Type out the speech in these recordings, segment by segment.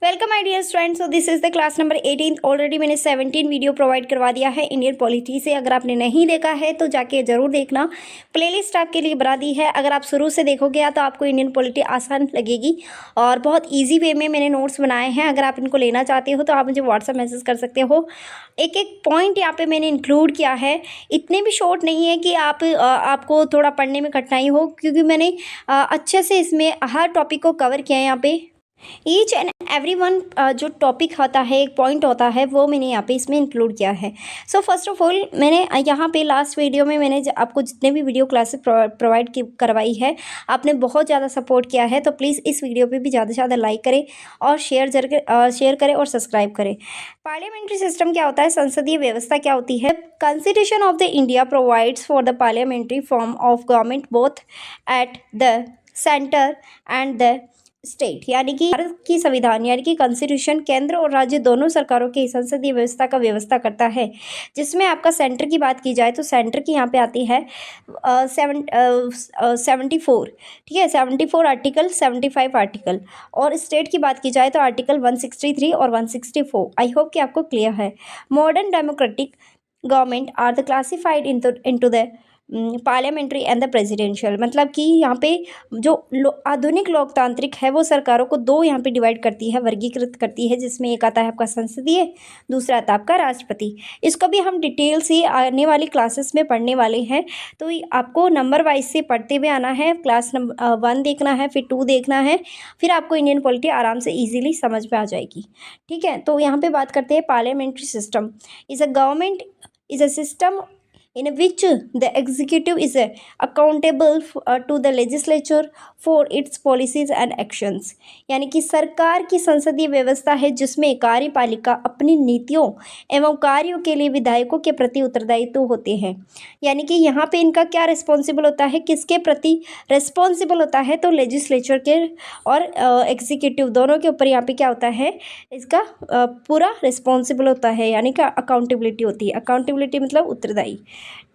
Welcome my dear students. So this is the class number 18। Already मैंने 17 video provide करवा दिया है Indian polity से। अगर आपने नहीं देखा है तो जाके ज़रूर देखना, प्लेलिस्ट आपके लिए बना दी है। अगर आप शुरू से देखोगे तो आपको इंडियन पॉलिटी आसान लगेगी और बहुत ईजी वे में मैंने नोट्स बनाए हैं। अगर आप इनको लेना चाहते हो तो आप मुझे व्हाट्सअप मैसेज कर सकते हो। एक एक पॉइंट यहाँ पे मैंने इंक्लूड किया है। इतने भी शॉर्ट नहीं है कि आपको थोड़ा पढ़ने में कठिनाई हो, क्योंकि मैंने अच्छे से इसमें हर टॉपिक को कवर किया है। यहाँ पे ईच एंड एवरी वन जो टॉपिक होता है, एक पॉइंट होता है, वो मैंने यहाँ पे इसमें इंक्लूड किया है। सो फर्स्ट ऑफ ऑल मैंने यहाँ पे लास्ट वीडियो में मैंने आपको जितने भी वीडियो क्लासेस प्रोवाइड करवाई है, आपने बहुत ज़्यादा सपोर्ट किया है। तो प्लीज़ इस वीडियो पे भी ज़्यादा से ज़्यादा लाइक करें और शेयर करें और सब्सक्राइब करें। पार्लियामेंट्री सिस्टम क्या होता है, संसदीय व्यवस्था क्या होती है। Constitution of the India provides for the parliamentary form of government both at the centre and the state, यानी कि भारत की संविधान यानी कि कॉन्स्टिट्यूशन केंद्र और राज्य दोनों सरकारों की संसदीय व्यवस्था का व्यवस्था करता है। जिसमें आपका सेंटर की बात की जाए तो सेंटर की यहाँ पे आती है 74, ठीक है, 74 आर्टिकल, 75 आर्टिकल। और स्टेट की बात की जाए तो आर्टिकल 163 और 164। आई होप कि आपको क्लियर है। Modern democratic government are the classified into the parliamentary and the presidential, मतलब कि यहाँ पे जो आधुनिक लोकतांत्रिक है वो सरकारों को दो यहाँ पे डिवाइड करती है, वर्गीकृत करती है। जिसमें एक आता है आपका संसदीय, दूसरा आता है आपका राष्ट्रपति। इसको भी हम डिटेल से आने वाली क्लासेस में पढ़ने वाले हैं। तो आपको नंबर वाइज से पढ़ते हुए आना है। क्लास नंबर 1 देखना है, फिर 2 देखना है, फिर आपको इंडियन पॉलिटी आराम से ईजिली समझ में आ जाएगी। ठीक है, तो यहाँ पे बात करते हैं parliamentary system is a system in which the executive is accountable to the legislature for its policies and actions, यानी कि सरकार की संसदीय व्यवस्था है जिसमें कार्यपालिका अपनी नीतियों एवं कार्यों के लिए विधायकों के प्रति उत्तरदायित्व होते हैं। यानी कि यहाँ पे इनका क्या रिस्पॉन्सिबल होता है, किसके प्रति रिस्पॉन्सिबल होता है, तो लेजिस्लेचर के और एग्जीक्यूटिव दोनों के ऊपर यहाँ पे क्या होता है, इसका पूरा रिस्पॉन्सिबल होता है, यानी कि अकाउंटेबिलिटी होती है। अकाउंटेबिलिटी मतलब उत्तरदायी।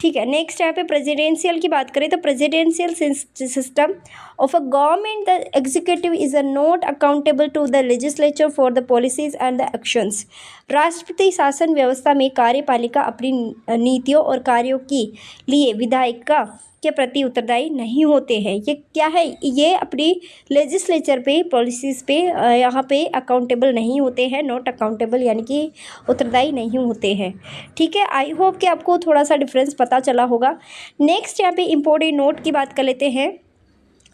ठीक है, नेक्स्ट यहाँ पे प्रेसिडेंशियल की बात करें तो presidential system of a government the executive is a not accountable to the legislature for the policies and the actions. राष्ट्रपति शासन व्यवस्था में कार्यपालिका अपनी नीतियों और कार्यों के लिए विधायिका के प्रति उत्तरदायी नहीं होते हैं। ये क्या है, ये अपनी लेजिस्लेचर पे, पॉलिसीज़ पे यहाँ पे अकाउंटेबल नहीं होते हैं, नॉट अकाउंटेबल, यानी कि उत्तरदायी नहीं होते हैं। ठीक है, आई होप कि आपको थोड़ा सा डिफरेंस पता चला होगा। नेक्स्ट यहाँ पे इम्पोर्टेंट नोट की बात कर लेते हैं।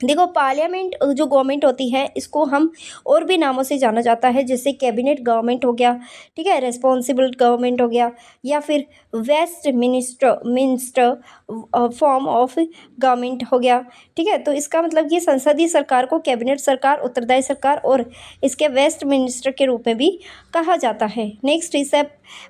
देखो, पार्लियामेंट जो गवर्नमेंट होती है इसको हम और भी नामों से जाना जाता है, जैसे कैबिनेट गवर्नमेंट हो गया, ठीक है, रेस्पॉन्सिबल गवर्नमेंट हो गया, या फिर Westminster form of government हो गया। ठीक है, तो इसका मतलब ये संसदीय सरकार को कैबिनेट सरकार, उत्तरदायी सरकार और इसके वेस्ट मिनिस्टर के रूप में भी कहा जाता है। Next is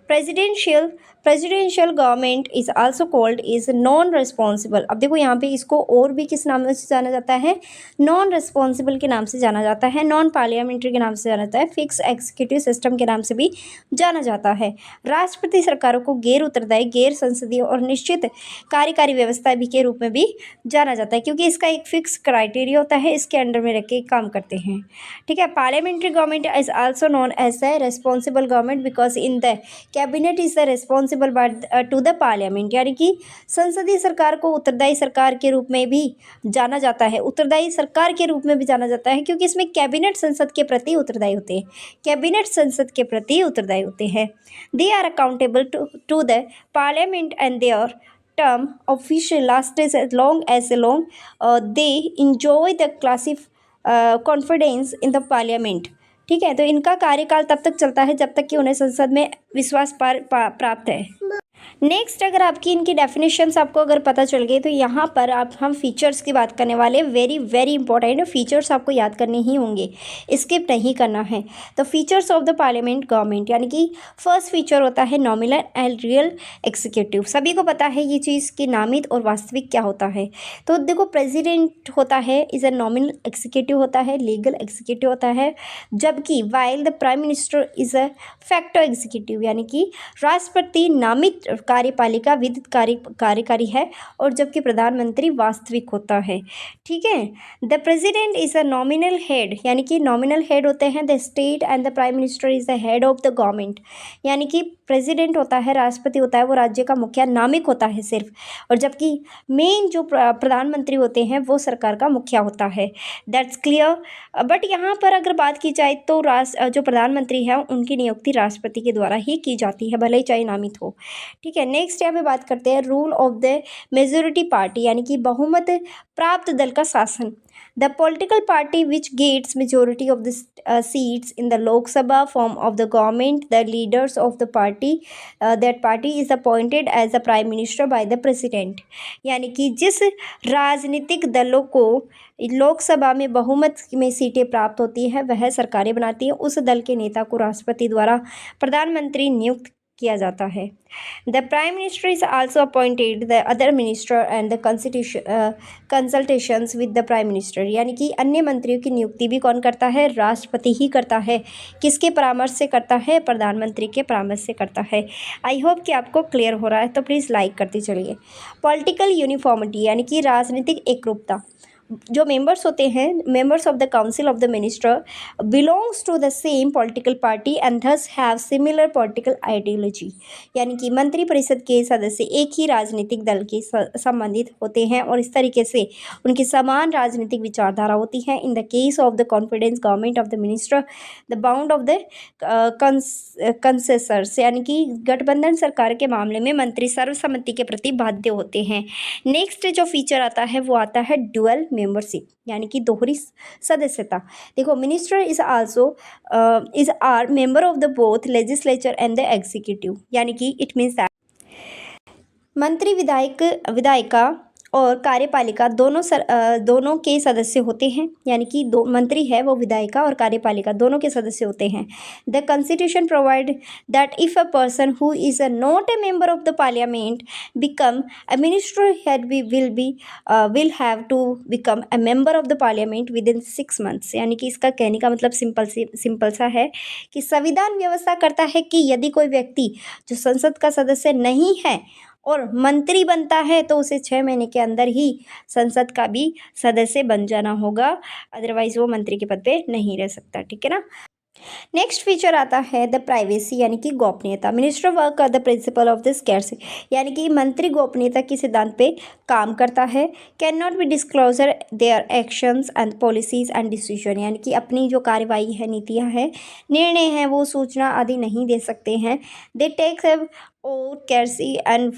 presidential government is also called is non responsible. अब देखो यहाँ पे इसको और भी किस नाम से जाना जाता है, नॉन रिस्पॉन्सिबल के नाम से जाना जाता है, नॉन पार्लियामेंट्री के नाम से जाना जाता है, फिक्स एग्जीक्यूटिव सिस्टम के नाम से भी जाना जाता है। राष्ट्रपति सरकारों को गैर उत्तरदायी, गैर संसदीय और निश्चित कार्यकारी व्यवस्था भी के रूप में भी जाना जाता है, क्योंकि इसका एक फिक्स क्राइटेरिया होता है, इसके अंडर में रह के काम करते हैं। ठीक है, parliamentary government is also known as the responsible government because in the cabinet is the responsible to the parliament, यानी कि संसदीय सरकार को उत्तरदायी सरकार के रूप में भी जाना जाता है, उत्तरदायी सरकार के रूप में भी जाना जाता है, क्योंकि इसमें कैबिनेट संसद के प्रति उत्तरदायी होते हैं, कैबिनेट संसद के प्रति उत्तरदायी होते हैं। They are accountable to the parliament and their term official lasts as long they enjoy the confidence in the parliament। ठीक है, तो इनका कार्यकाल तब तक चलता है जब तक कि उन्हें संसद में विश्वास प्राप्त है। नेक्स्ट, अगर आपकी इनकी डेफिनेशंस आपको अगर पता चल गई तो यहाँ पर हम फीचर्स की बात करने वाले। वेरी वेरी इंपॉर्टेंट फीचर्स आपको याद करने ही होंगे, स्किप नहीं करना है। तो features of the parliament government, यानी कि फर्स्ट फीचर होता है नॉमिनल एंड रियल एग्जीक्यूटिव। सभी को पता है ये चीज़ कि नामित और वास्तविक क्या होता है। तो देखो, प्रेसिडेंट होता है इज़ अ नॉमिनल एग्जीक्यूटिव होता है, लीगल एग्जीक्यूटिव होता है, जबकि while the prime minister is a facto executive, यानी कि राष्ट्रपति नामित कार्यपालिका विद्युत कार्यकारी है और जबकि प्रधानमंत्री वास्तविक होता है। ठीक है। The president is a nominal head, यानी कि नॉमिनल हेड होते हैं the state and the prime minister is the head of the government, यानी कि प्रेसिडेंट होता है, राष्ट्रपति होता है, वो राज्य का मुखिया नामिक होता है सिर्फ, और जबकि मेन जो प्रधानमंत्री होते हैं वो सरकार का मुखिया होता है। That's clear. बट यहाँ पर अगर बात की जाए तो जो प्रधानमंत्री है उनकी नियुक्ति राष्ट्रपति के द्वारा ही की जाती है, भले ही चाहे नामित हो। ठीक है। नेक्स्ट यहाँ पे बात करते हैं rule of the majority party, यानी कि बहुमत प्राप्त दल का शासन। The political party which gets majority of the seats in the Lok Sabha form of the government the leaders of the party that party is appointed as the prime minister by the president, यानी कि जिस राजनीतिक दलों को लोकसभा में बहुमत में सीटें प्राप्त होती है वह सरकारें बनाती है, उस दल के नेता को राष्ट्रपति द्वारा प्रधानमंत्री नियुक्त किया जाता है। The prime minister is also appointed the other minister and the consultations with the prime minister, यानी कि अन्य मंत्रियों की नियुक्ति भी कौन करता है? राष्ट्रपति ही करता है। किसके परामर्श से करता है? प्रधानमंत्री के परामर्श से करता है। आई होप कि आपको क्लियर हो रहा है, तो प्लीज़ लाइक करते चलिए। पॉलिटिकल यूनिफॉर्मिटी, यानी कि राजनीतिक एकरूपता। जो मेंबर्स होते हैं, members of the council of the minister belongs to the same political party and thus have similar political ideology, यानी कि मंत्री परिषद के सदस्य एक ही राजनीतिक दल के संबंधित होते हैं और इस तरीके से उनकी समान राजनीतिक विचारधारा होती है। In the case of the confidence government of the minister the bound of the consensus, यानी कि गठबंधन सरकार के मामले में मंत्री सर्वसम्मति के प्रति बाध्य होते हैं। नेक्स्ट जो फीचर आता है वो आता है ड्यूअल मेंबरशिप, यानी कि दोहरी सदस्यता। देखो, minister is also is are member of the both legislature and the executive, यानी कि इट मीन्स दैट मंत्री विधायिका और कार्यपालिका दोनों के सदस्य होते हैं, यानी कि दो मंत्री है वो विधायिका और कार्यपालिका दोनों के सदस्य होते हैं। The constitution provide that if a person who is not a member of the parliament become a minister he'd will have to become a member of the parliament within 6 months, यानी कि इसका कहने का मतलब simple सा है कि संविधान व्यवस्था करता है कि यदि कोई व्यक्ति जो संसद का सदस्य नहीं है और मंत्री बनता है तो उसे 6 महीने के अंदर ही संसद का भी सदस्य बन जाना होगा, अदरवाइज वो मंत्री के पद पे नहीं रह सकता। ठीक है ना। नेक्स्ट फीचर आता है द प्राइवेसी, यानी कि गोपनीयता। Minister work the principle of the scarcity, यानी कि मंत्री गोपनीयता के सिद्धांत पे काम करता है। Can not be disclosure their actions and policies and decision, यानी कि अपनी जो कार्यवाही है, नीतियां हैं, निर्णय हैं, वो सूचना आदि नहीं दे सकते हैं। दे टेक और कैर्सी एंड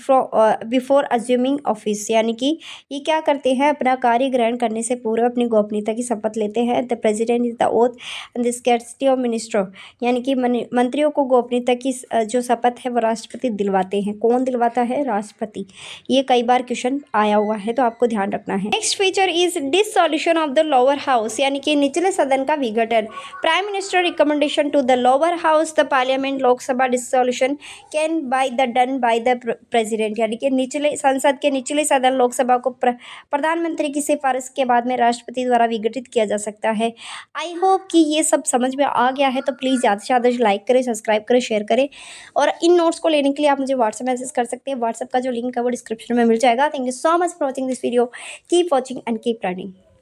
बिफोर अज्यूमिंग ऑफिस, यानी कि ये क्या करते हैं? अपना कार्य ग्रहण करने से पूर्व अपनी गोपनीयता की शपथ लेते हैं। The president is the oath and the scarcity of minister, यानी कि मंत्रियों को गोपनीयता की जो शपथ है वो राष्ट्रपति दिलवाते हैं। कौन दिलवाता है? राष्ट्रपति। ये कई बार क्वेश्चन आया हुआ है, तो आपको ध्यान रखना है। Next feature is dissolution of the lower house, यानी कि निचले सदन का विघटन। Prime minister recommendation to the lower house the parliament Lok Sabha dissolution can done by the president, यानी कि निचले संसद के निचले सदन लोकसभा को प्रधानमंत्री की सिफारिश के बाद में राष्ट्रपति द्वारा विघटित किया जा सकता है। आई होप कि ये सब समझ में आ गया है, तो प्लीज़ ज़्यादा से ज़्यादा लाइक करें, सब्सक्राइब करें, शेयर करें, और इन नोट्स को लेने के लिए आप मुझे व्हाट्सएप मैसेज कर सकते हैं। व्हाट्सएप का जो लिंक है वो डिस्क्रिप्शन में मिल जाएगा। Thank you so much for watching this video. Keep watching and keep learning.